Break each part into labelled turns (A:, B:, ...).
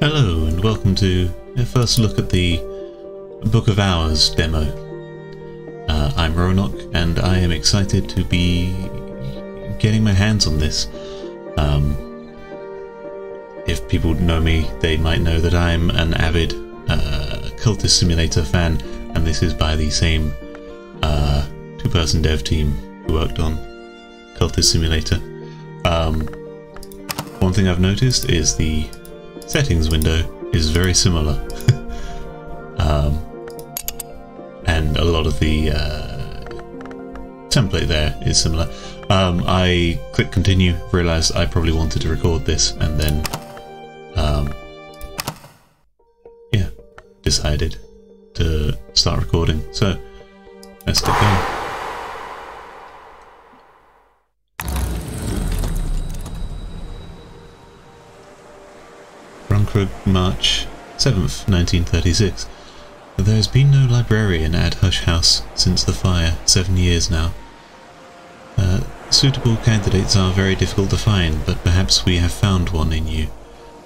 A: Hello and welcome to a first look at the Book of Hours demo. I'm Roanoke and I am excited to be getting my hands on this. If people know me, they might know that I'm an avid Cultist Simulator fan, and this is by the same two-person dev team who worked on Cultist Simulator. One thing I've noticed is the settings window is very similar, and a lot of the template there is similar. I clicked continue, realised I probably wanted to record this, and then yeah, decided to start recording. So let's get going. March 7th, 1936. There has been no librarian at Hush House since the fire, 7 years now. Suitable candidates are very difficult to find, but perhaps we have found one in you.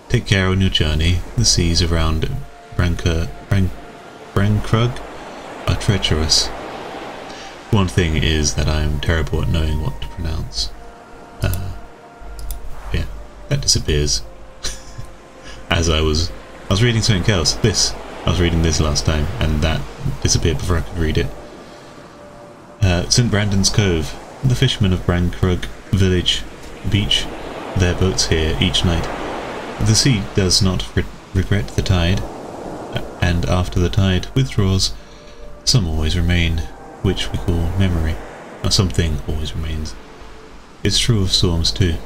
A: Take care on your journey. The seas around Brankrug are treacherous. One thing is that I am terrible at knowing what to pronounce. Yeah, that disappears. As I was reading something else. I was reading this last time, and that disappeared before I could read it. St. Brandon's Cove. The fishermen of Brankrug village beach their boats here each night. The sea does not regret the tide, and after the tide withdraws, some always remain, which we call memory. Or something always remains. It's true of storms too.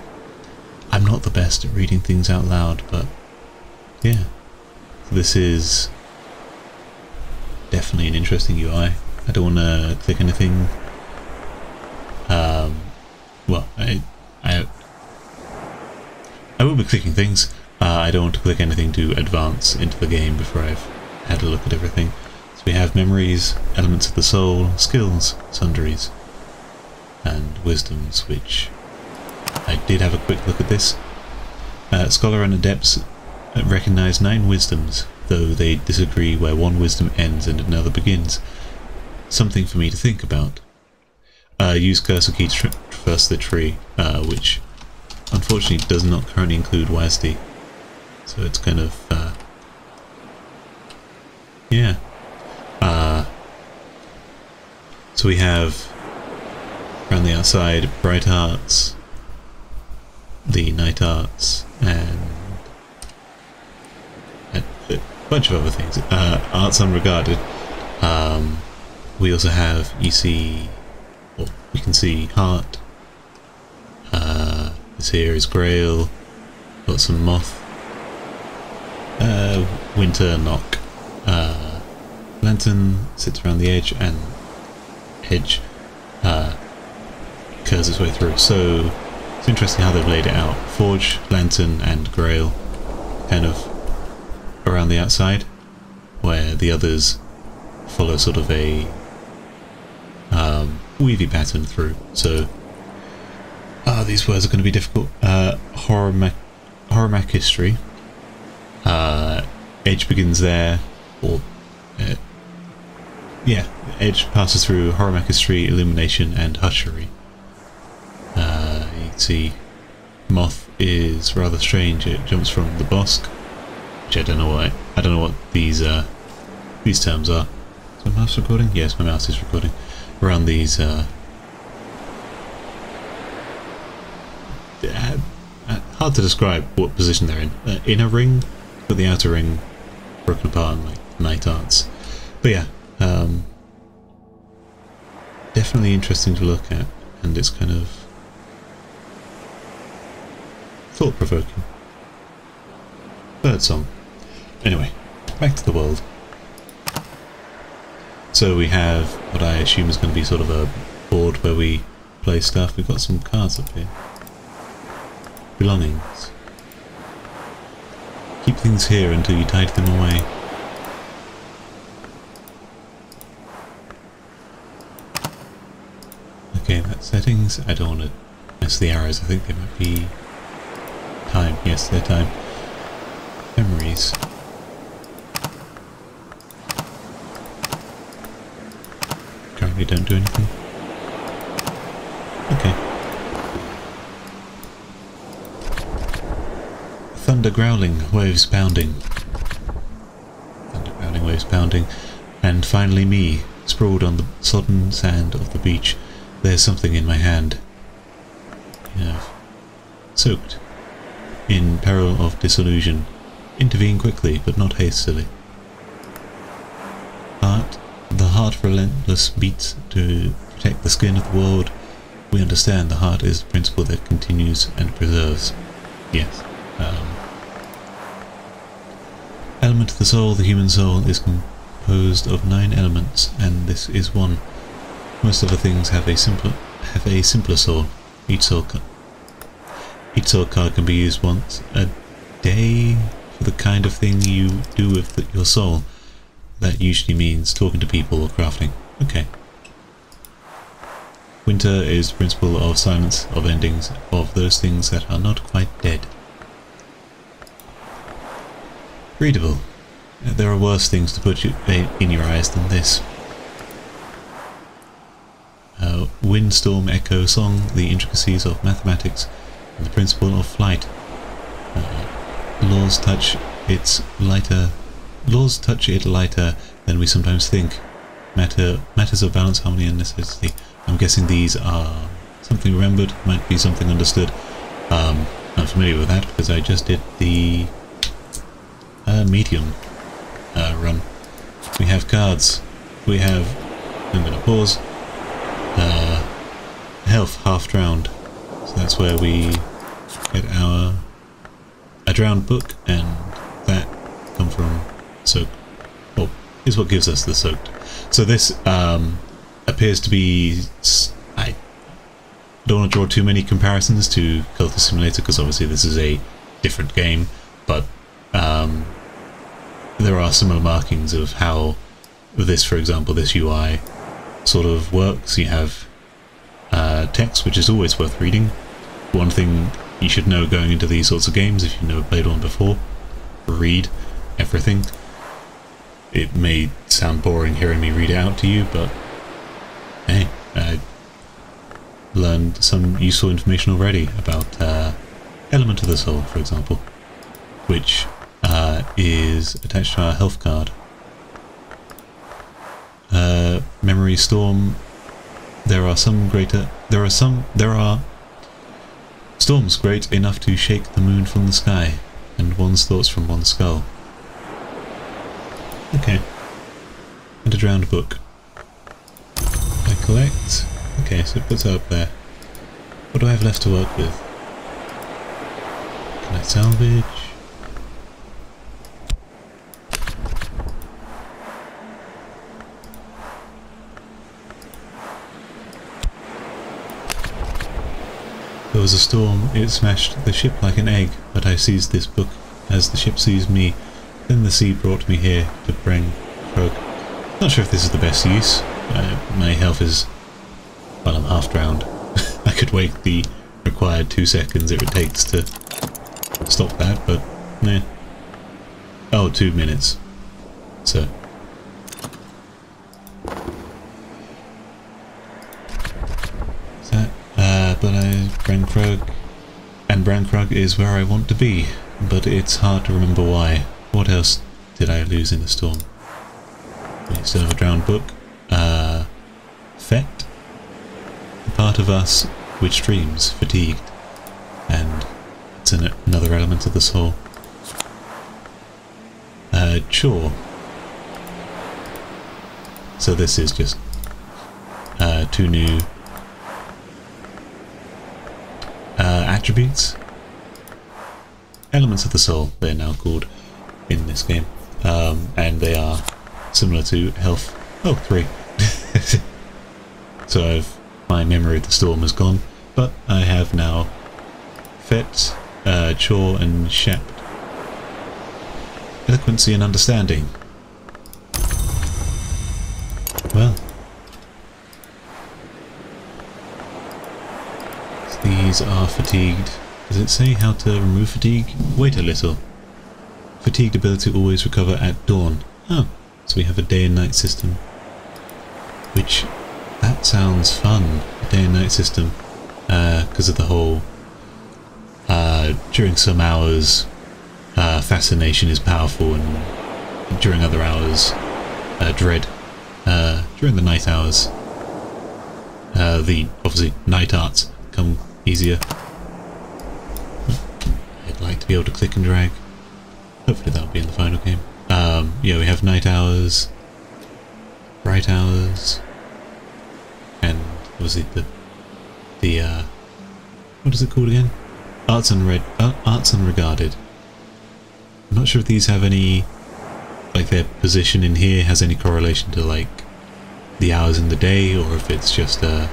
A: I'm not the best at reading things out loud, but yeah, this is definitely an interesting UI. I don't want to click anything. Well, I will be clicking things. I don't want to click anything to advance into the game before I've had a look at everything. So we have memories, elements of the soul, skills, sundries, and wisdoms, which I did have a quick look at this. Scholar and adepts recognise 9 wisdoms, though they disagree where one wisdom ends and another begins. Something for me to think about. Use cursor key to traverse the tree, which unfortunately does not currently include WASD. So it's kind of yeah. So we have around the outside bright arts, the night arts, and a bunch of other things. Arts unregarded. We also have, you can see heart. This here is Grail. Got some moth. Winter knock. Lantern sits around the edge and curves its way through. So it's interesting how they've laid it out. Forge, Lantern, and Grail, kind of around the outside, where the others follow sort of a weavy pattern through. So these words are going to be difficult. Horror history. Edge begins there, or yeah, edge passes through horror history, illumination, and hushery. You can see moth is rather strange. It jumps from the bosque, which I don't know why. I don't know what these terms are. Is my mouse recording? Yes, my mouse is recording. Around these hard to describe what position they're in. Inner ring, but the outer ring broken apart in like night arts. But yeah, definitely interesting to look at, and it's kind of thought-provoking. Birdsong. Anyway, back to the world. So we have what I assume is going to be sort of a board where we play stuff. We've got some cards up here. Belongings. Keep things here until you tidy them away. Okay, that's settings. I don't want to mess the arrows. I think they might be time. Yes, they're time. Memories. Currently don't do anything. Okay. Thunder growling, waves pounding. Thunder growling, waves pounding. And finally me, sprawled on the sodden sand of the beach. There's something in my hand. Yeah. Soaked. In peril of disillusion. Intervene quickly, but not hastily. The heart relentless beats to protect the skin of the world. We understand the heart is the principle that continues and preserves. Yes. Element of the soul, the human soul, is composed of 9 elements, and this is one. Most other things have a simpler soul. Each soul card can be used once a day for the kind of thing you do with your soul. That usually means talking to people or crafting. Okay. Winter is the principle of silence, of endings, of those things that are not quite dead. Readable. There are worse things to put in your eyes than this. Windstorm echo song, the intricacies of mathematics, and the principle of flight. Laws touch it lighter than we sometimes think. Matters of balance, harmony, and necessity. I'm guessing these are something remembered, might be something understood. I'm familiar with that because I just did the medium run. We have cards. We have, I'm going to pause, health half drowned. So that's where we get a drowned book, and that come from soaked. Well, is what gives us the soaked. So this appears to be. I don't want to draw too many comparisons to Cultist Simulator because obviously this is a different game, but there are similar markings of how this, for example, this UI sort of works. You have text, which is always worth reading. One thing you should know going into these sorts of games, if you've never played one before, read everything. It may sound boring hearing me read it out to you, but hey, I learned some useful information already about Element of the Soul, for example, which is attached to our health card. Memory Storm. There are storms great enough to shake the moon from the sky, and one's thoughts from one's skull. Okay. And a drowned book. I collect. Okay, so it puts it up there. What do I have left to work with? Can I salvage? There was a storm, it smashed the ship like an egg, but I seized this book as the ship seized me. Then the sea brought me here to bring Frog. Not sure if this is the best use. My health is... well, I'm half drowned. I could wait the required 2 seconds it takes to stop that, but nah. Oh, 2 minutes. So... but Brankrug, and Brankrug is where I want to be, but it's hard to remember why. What else did I lose in the storm? We still have a drowned book. Fet, the part of us which dreams, fatigued, and it's another element of the soul. Chore. So this is just 2 new attributes, elements of the soul they're now called in this game, and they are similar to health. Oh, 3. So my memory of the storm has gone, but I have now Fet, Chore and Shept. Eloquency and understanding. Well, these are fatigued. Does it say how to remove fatigue? Wait a little. fatigued ability always recover at dawn. Oh, so we have a day and night system. Which, that sounds fun, a day and night system. Because of the whole, during some hours, fascination is powerful, and during other hours, dread. During the night hours, the, obviously, night arts come easier. I'd like to be able to click and drag. Hopefully that'll be in the final game. Yeah, we have night hours, bright hours, and obviously the what is it called again? Arts unregarded. I'm not sure if these have any, like their position in here has any correlation to like the hours in the day, or if it's just a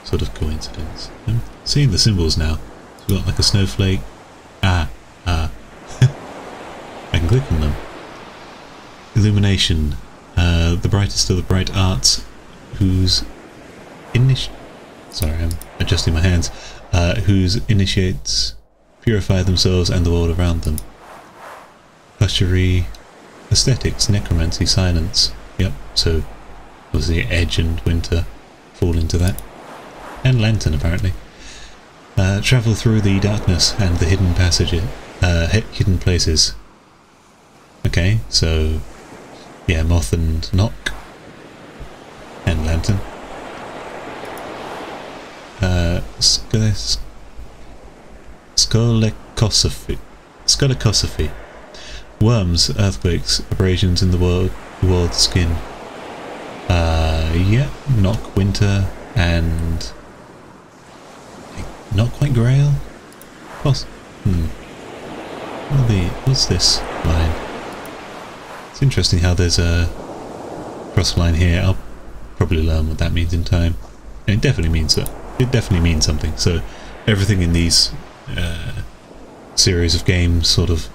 A: sort of coincidence. I'm seeing the symbols now. So we've got like a snowflake. I can click on them. Illumination. The brightest of the bright arts, whose sorry, I'm adjusting my hands. Whose initiates purify themselves and the world around them. Ushery, aesthetics, necromancy, silence. Yep, so obviously edge and winter fall into that. And lantern, apparently. Travel through the darkness and the hidden passages, hidden places. Okay, so yeah, moth and knock, and lantern. Scolicosophy. Worms, earthquakes, abrasions in the world's skin. Yeah, knock, winter, and not quite grail. What's this line? It's interesting how there's a cross line here. I'll probably learn what that means in time. And it definitely means that. It definitely means something. So everything in these series of games sort of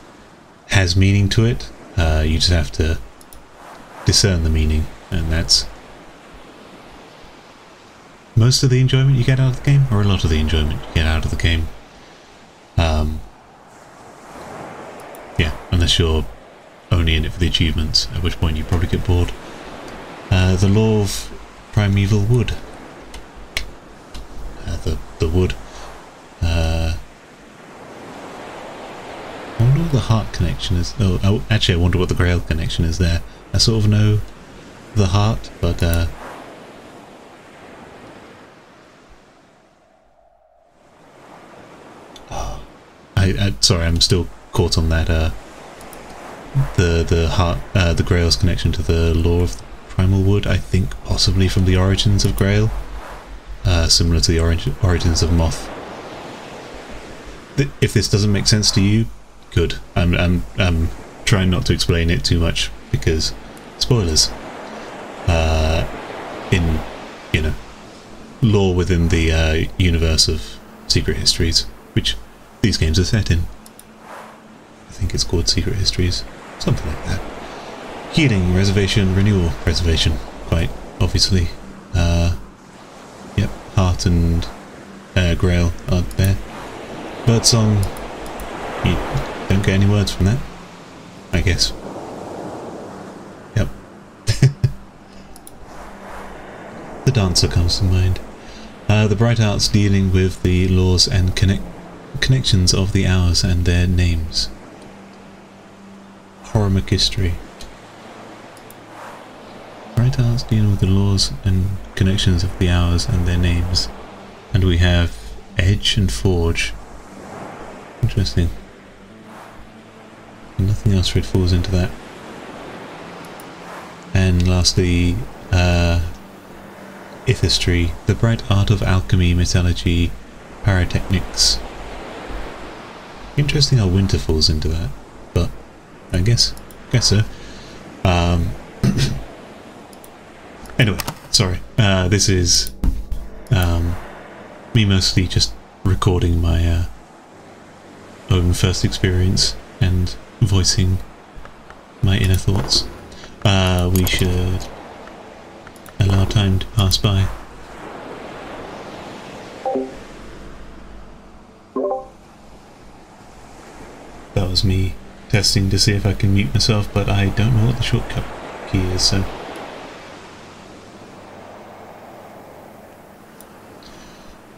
A: has meaning to it. You just have to discern the meaning, and that's most of the enjoyment you get out of the game, or a lot of the enjoyment you get out of the game. Yeah, unless you're only in it for the achievements, at which point you probably get bored. The law of primeval wood. The wood. I wonder what the heart connection is. Oh, actually, I wonder what the grail connection is there. I sort of know the heart, but sorry, I'm still caught on that. The heart, the grail's connection to the law of primal wood. I think possibly from the origins of grail, similar to the origins of moth. If this doesn't make sense to you, good. I'm trying not to explain it too much because spoilers. In lore within the universe of Secret Histories, which these games are set in. I think it's called Secret Histories, something like that. Healing, reservation, renewal, preservation, quite obviously. Yep, heart and grail are there. Birdsong, you don't get any words from that, I guess. Yep. The dancer comes to mind. The bright arts dealing with the laws and connections of the hours and their names. History. Bright arts dealing with the laws and connections of the hours and their names. And we have edge and forge. Interesting. And nothing else really falls into that. And lastly, Ithistry, the bright art of alchemy, metallurgy, pyrotechnics. Interesting how winter falls into that, but I guess so. Anyway, sorry. This is me mostly just recording my own first experience and voicing my inner thoughts. We should allow time to pass by. That was me testing to see if I can mute myself, but I don't know what the shortcut key is, so...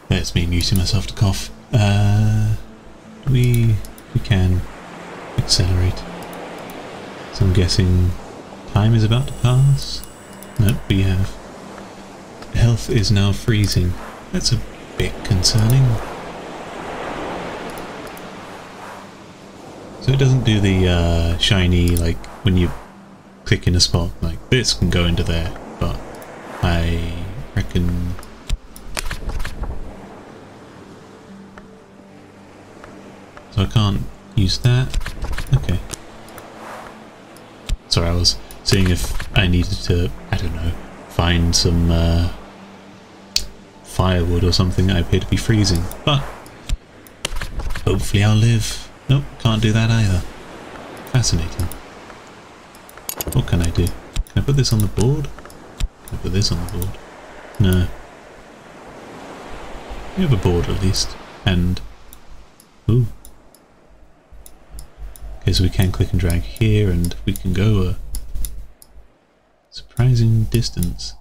A: There's me muting myself to cough. We can accelerate. So I'm guessing time is about to pass? Nope, we have. Health is now freezing. That's a bit concerning. So it doesn't do the shiny, like, when you click in a spot, like, this can go into there, but I reckon... So I can't use that? Okay. Sorry, I was seeing if I needed to, I don't know, find some firewood or something. I appear to be freezing, but hopefully I'll live. Nope, can't do that either. Fascinating. What can I do? Can I put this on the board? Can I put this on the board? No. We have a board at least. And... ooh. Okay, so we can click and drag here and we can go a surprising distance.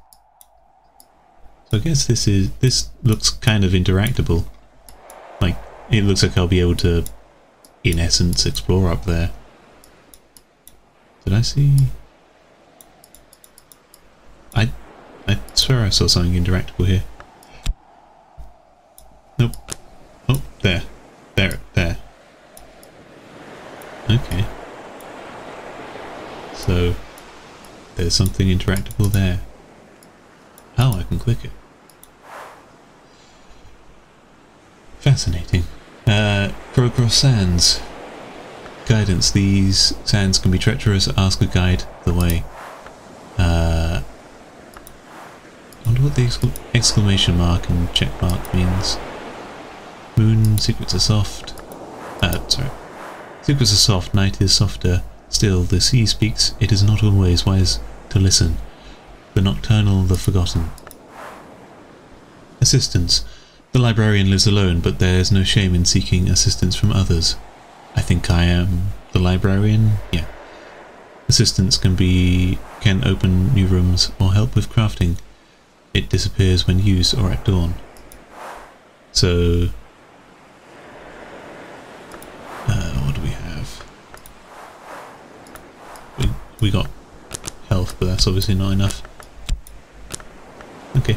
A: So I guess this looks kind of interactable. Like, it looks like I'll be able to, in essence, explore up there. Did I see... I swear I saw something interactable here. Nope. Oh, there. There. Okay. So, there's something interactable there. Oh, I can click it. Fascinating. Crowcross Sands. Guidance. These sands can be treacherous. Ask a guide the way. I wonder what the exclamation mark and check mark means. Moon, secrets are soft. Sorry. Secrets are soft, night is softer. Still, the sea speaks. It is not always wise to listen. The nocturnal, the forgotten. Assistance. The librarian lives alone, but there is no shame in seeking assistance from others. I think I am the librarian? Yeah. Assistance can open new rooms or help with crafting. It disappears when used or at dawn. So... what do we have? We got health, but that's obviously not enough. Okay.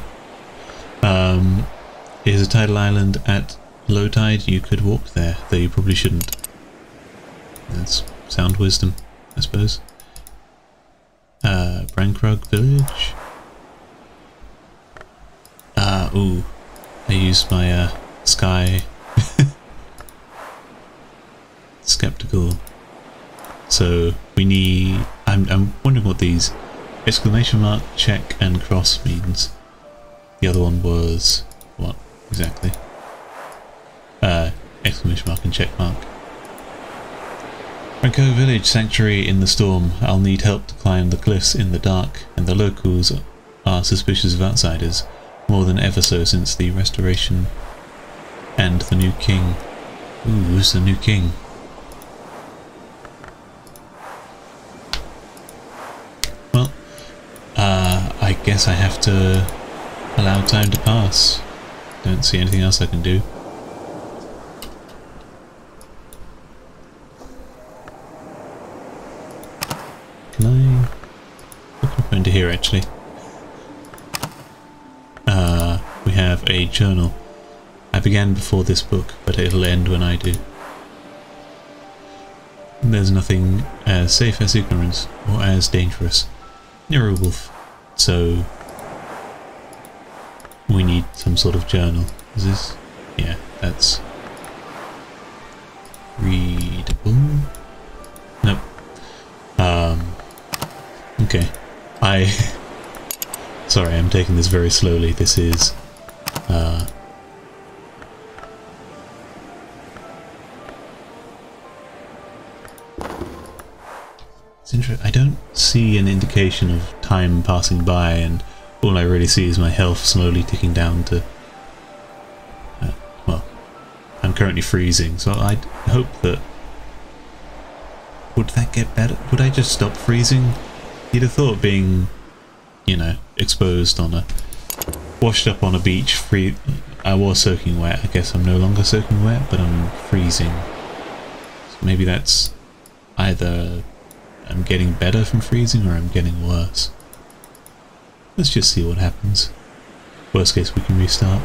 A: Here's a tidal island at low tide. You could walk there, though you probably shouldn't. That's sound wisdom, I suppose. Brankrug village. Ooh. I used my sky skeptical. So we need... I'm wondering what these exclamation mark, check and cross means. The other one was what exactly? Exclamation mark and check mark. Branko village, sanctuary in the storm. I'll need help to climb the cliffs in the dark, and the locals are suspicious of outsiders, more than ever so since the restoration and the new king. Ooh, who's the new king? Well, I guess I have to allow time to pass. Don't see anything else I can do. Can I look up into here actually? We have a journal. I began before this book, but it'll end when I do. There's nothing as safe as ignorance, or as dangerous. You're a wolf, so we need some sort of journal. Is this? Yeah, that's readable. Nope. Okay. Sorry, I'm taking this very slowly. This is it's interesting. I don't see an indication of time passing by, and all I really see is my health slowly ticking down to... well, I'm currently freezing, so I'd hope that would that get better? Would I just stop freezing? You'd have thought being, you know, exposed on a... washed up on a beach, I was soaking wet. I guess I'm no longer soaking wet, but I'm freezing. So maybe that's either I'm getting better from freezing or I'm getting worse. Let's just see what happens. Worst case, we can restart.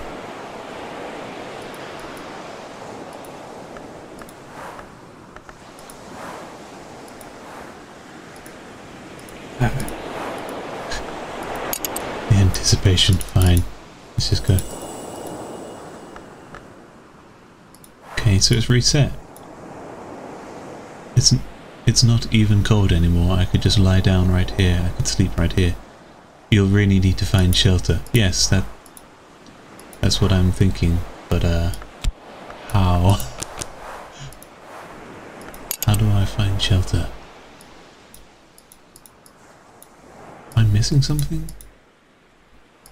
A: The anticipation, fine. Let's just go. Okay, so it's reset. It's not even cold anymore. I could just lie down right here. I could sleep right here. You'll really need to find shelter. Yes, that's what I'm thinking. But how? How do I find shelter? Am I missing something?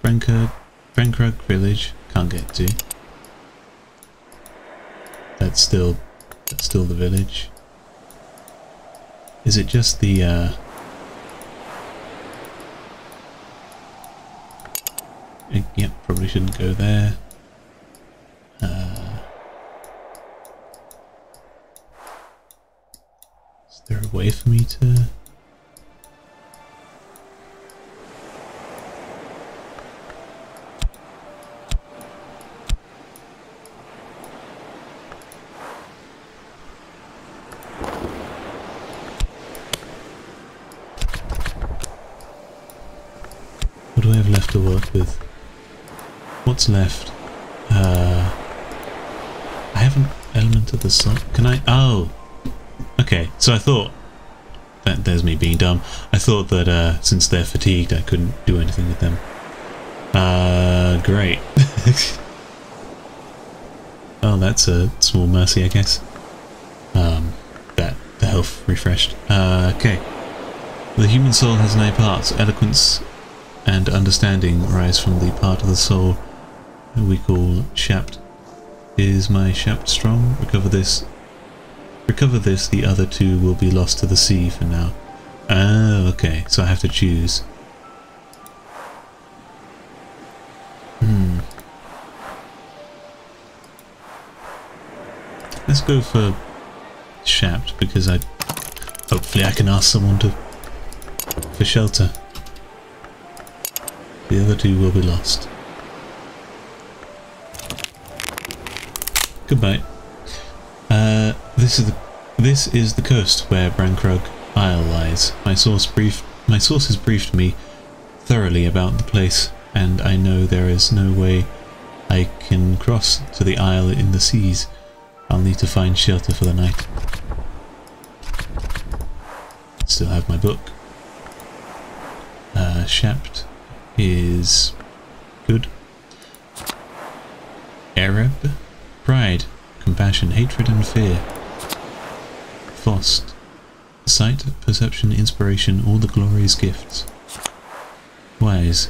A: Brankrug village. Can't get to. That's still the village. Is it just the yep, probably shouldn't go there. Is there a way for me to... What do I have left to work with? What's left? I have an element of the sun. Can I? Oh! Okay, so I thought... There's me being dumb. I thought that since they're fatigued I couldn't do anything with them. Great. Oh, that's a small mercy, I guess. That the health refreshed. Okay. The human soul has 9 parts. Eloquence and understanding rise from the part of the soul we call shapt. Is my shapt strong? Recover this, the other 2 will be lost to the sea for now. Oh, okay, so I have to choose. Let's go for shapt, because hopefully I can ask someone for shelter. The other 2 will be lost. Goodbye. This is the coast where Brankrug Isle lies. My sources briefed me thoroughly about the place, and I know there is no way I can cross to the isle in the seas. I'll need to find shelter for the night. Still have my book. Shapt is good. Arab, pride, compassion, hatred and fear. Fost, sight, perception, inspiration, all the glorious gifts. Wise,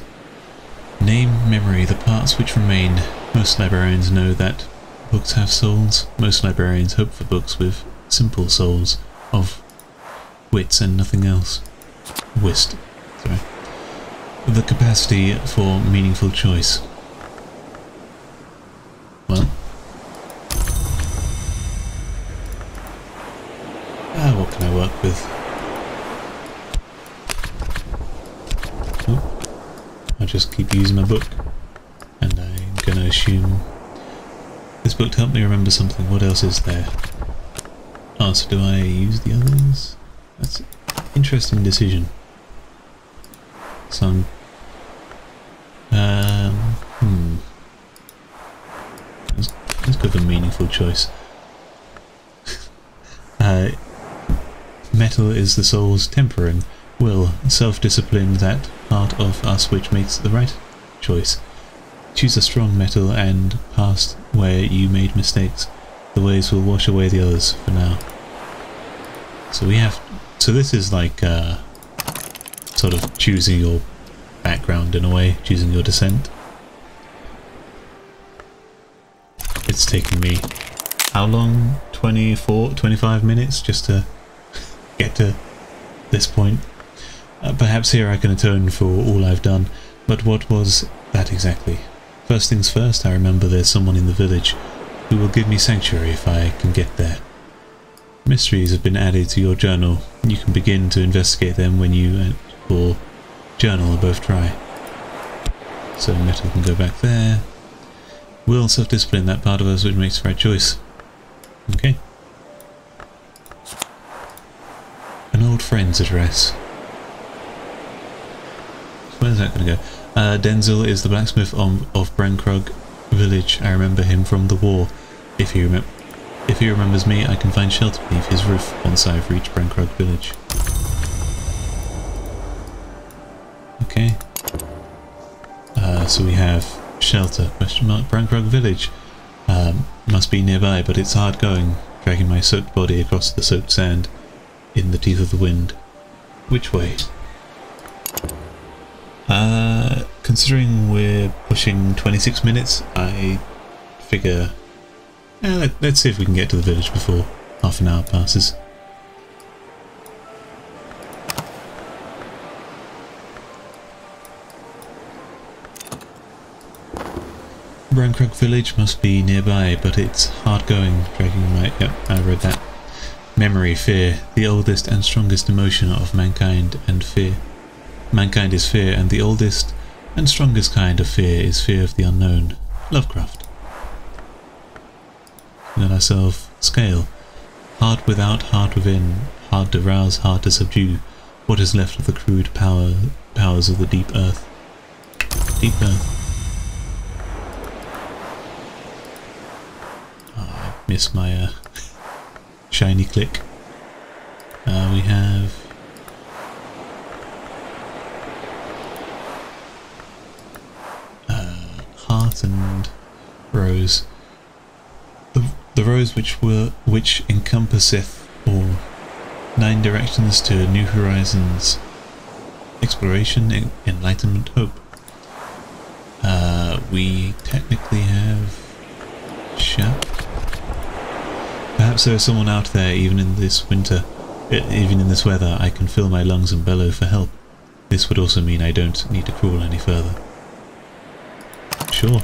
A: name, memory, the parts which remain. Most librarians know that books have souls. Most librarians hope for books with simple souls of wits and nothing else. Whist, sorry. The capacity for meaningful choice. Well. What can I work with? Oh, I'll just keep using my book. And I'm gonna assume this book helped me remember something. What else is there? Oh, so do I use the others? That's an interesting decision. So let's go for meaningful choice. Metal is the soul's tempering will, self-discipline, that part of us which makes the right choice. Choose a strong metal and past where you made mistakes. The waves will wash away the others for now. So we have... So this is like sort of choosing your background in a way, choosing your descent. It's taken me how long? 24, 25 minutes just to get to this point. Perhaps here I can atone for all I've done, but what was that exactly? First things first, I remember there's someone in the village who will give me sanctuary if I can get there. Mysteries have been added to your journal. You can begin to investigate them when you and your journal are both dry. So metal can go back there. Will, self-discipline, that part of us which makes the right choice. Okay. An old friend's address. Where's that going to go? Denzel is the blacksmith of Brankrug village. I remember him from the war. If he remembers me, I can find shelter beneath his roof once I've reached Brankrug village. Okay. So we have shelter, question mark, Brankrug village. Must be nearby, but it's hard going, dragging my soaked body across the soaked sand in the teeth of the wind. Which way? Considering we're pushing 26 minutes, I figure... let's see if we can get to the village before half an hour passes. Brankrug village must be nearby, but it's hard going, dragging my... Yep, I read that. Memory, fear, the oldest and strongest emotion of mankind, and fear. Mankind is fear, and the oldest and strongest kind of fear is fear of the unknown. Lovecraft. We got ourselves scale. Heart without, heart within, hard to rouse, hard to subdue. What is left of the crude powers of the deep earth. Deep earth. Oh, I missed my shiny click. We have... heart and rose. The rose which encompasseth all. 9 directions to new horizons. Exploration, enlightenment, hope. We technically have shout. Perhaps there is someone out there, even in this winter, even in this weather. I can fill my lungs and bellow for help. This would also mean I don't need to crawl any further. Sure.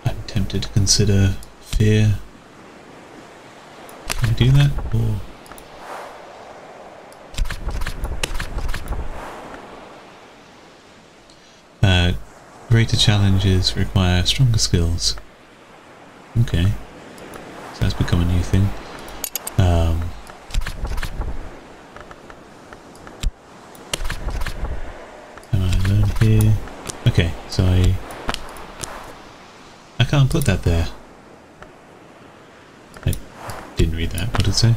A: I'm tempted to consider fear. Can I do that? Or... greater challenges require stronger skills. Okay. So that's become a new thing. Am I alone here? Okay, so I can't put that there. I didn't read that. What did it say?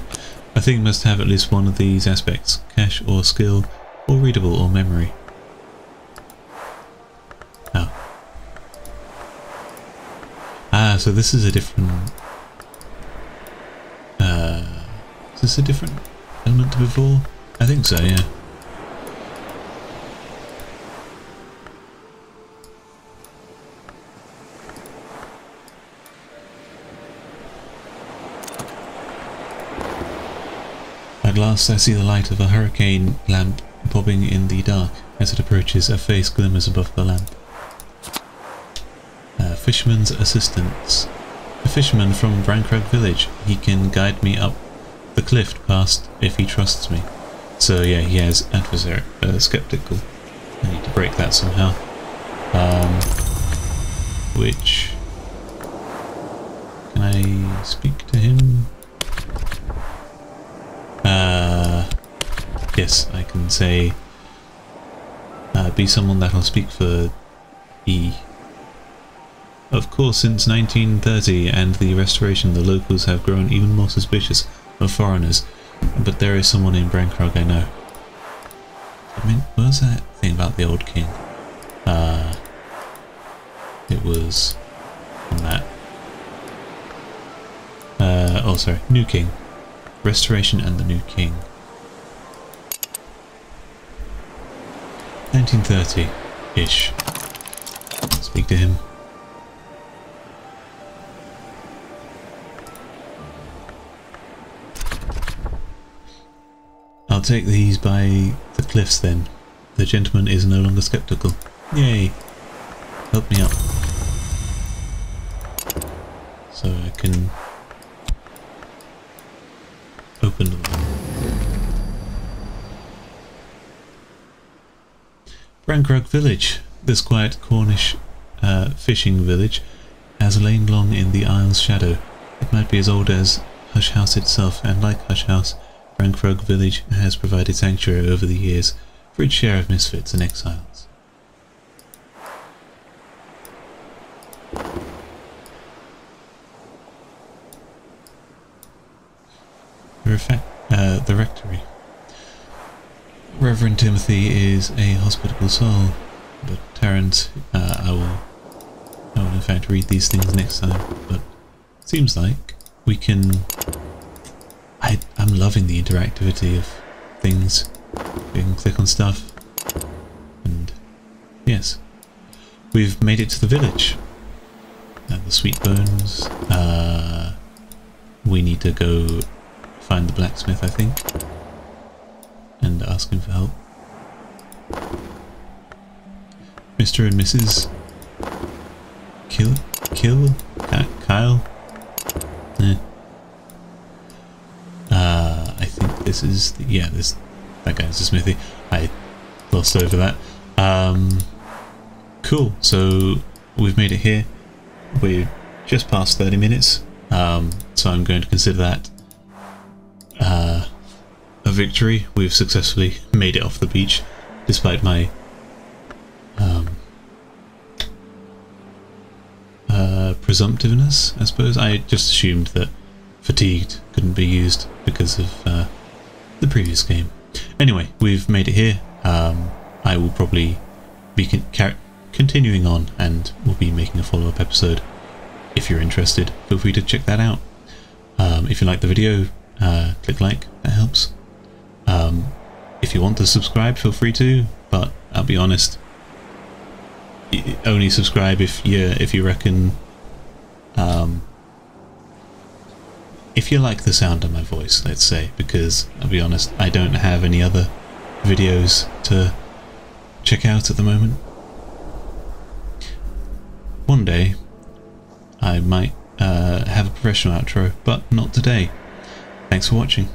A: A thing must have at least one of these aspects: cache or skill, or readable or memory. Oh. Ah, so this is a different... is this a different element to before? I think so, yeah. At last I see the light of a hurricane lamp bobbing in the dark. As it approaches, a face glimmers above the lamp. Fisherman's assistants. A fisherman from Brankrug village. He can guide me up the cliff past if he trusts me. So yeah, he has adversary, skeptical. I need to break that somehow. Which... can I speak to him? Yes, I can say be someone that'll speak for E. Of course, since 1930 and the Restoration, the locals have grown even more suspicious of foreigners, but there is someone in Brankrug I know. I mean, what was that thing about the old king? It was on that. Oh, sorry, new king. Restoration and the new king. 1930-ish. Speak to him. I'll take these by the cliffs then. The gentleman is no longer skeptical. Yay! Help me up. So I can open the door. Brankrug Village. This quiet Cornish fishing village has lain long in the Isle's shadow. It might be as old as Hush House itself, and like Hush House, Brankrug Village has provided sanctuary over the years for its share of misfits and exiles. The rectory. Reverend Timothy is a hospitable soul, but Terence, I will in fact read these things next time, but it seems like we can... I'm loving the interactivity of things. You can click on stuff, and yes, we've made it to the village. The Sweet Bones. We need to go find the blacksmith, I think, and ask him for help. Mr. and Mrs. Kyle? I think this is the, yeah, that guy's a smithy. I glossed over that. Cool, so we've made it here. We're just past 30 minutes, so I'm going to consider that a victory. We've successfully made it off the beach, despite my presumptiveness, I suppose. I just assumed that fatigued couldn't be used because of the previous game. Anyway, we've made it here. I will probably be continuing on, and we'll be making a follow-up episode. If you're interested, feel free to check that out. If you like the video, click like, that helps. If you want to subscribe, feel free to, but I'll be honest, only subscribe if you reckon, if you like the sound of my voice, let's say, because I'll be honest, I don't have any other videos to check out at the moment. One day I might have a professional outro, but not today. Thanks for watching.